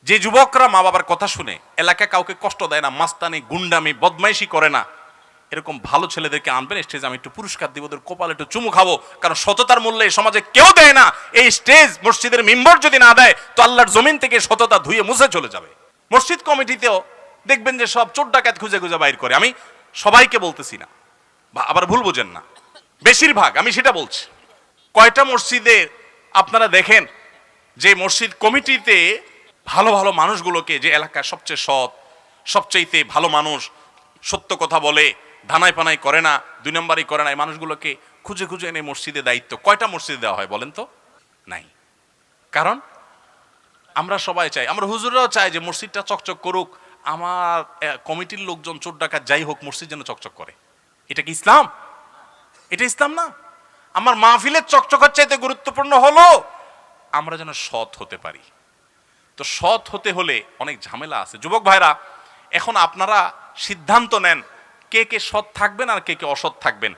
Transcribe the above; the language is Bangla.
যে যুবকরা মা বাবার কথা শুনে এলাকায় কাউকে কষ্ট দেয় না, মাস্তানি গুন্ডামি বদমাইশি করে না, এরকম ভালো ছেলেদেরকে আনবেন স্টেজে, আমি একটু পুরস্কার দিব, ওদের কপালে একটু চুমু খাবো। কারণ সততার মূল্যে এই সমাজে কেউ দেয় না। এই স্টেজ মসজিদের মিম্বর যদি না দেয় তো আল্লাহর জমিন থেকে সততা ধুয়ে মুছে চলে যাবে। মসজিদ কমিটিতেও দেখবেন যে সব চোর ডাকাত খুঁজে খুঁজে বাইর করে। আমি সবাইকে বলতেছি না, বা আবার ভুল বোঝেন না, বেশিরভাগ আমি সেটা বলছি। কয়টা মসজিদে আপনারা দেখেন যে মসজিদ কমিটিতে ভালো ভালো মানুষগুলোকে, যে এলাকার সবচেয়ে সৎ, সবচেয়ে ভালো মানুষ, সত্য কথা বলে, ধানাই পানাই করে না, দুই নম্বরই করে না, এই মানুষগুলোকে খুঁজে খুঁজে এনে মসজিদে দায়িত্ব কয়টা মসজিদে দেওয়া হয় বলেন তো? নাই। কারণ আমরা সবাই চাই, আমরা হুজুররাও চাই যে মসজিদটা চকচক করুক, আমার কমিটির লোকজন চোর ডাকাত যাই হোক মসজিদ যেন চকচক করে। এটা কি ইসলাম? এটা ইসলাম না। আমার মাহফিলের চকচকের চাইতে গুরুত্বপূর্ণ হলো আমরা যেন সৎ হতে পারি। তো সৎ হতে হলে অনেক ঝামেলা আছে। যুবক ভাইরা, এখন আপনারা সিদ্ধান্ত নেন কে কে সৎ থাকবেন আর কে কে অসৎ থাকবেন।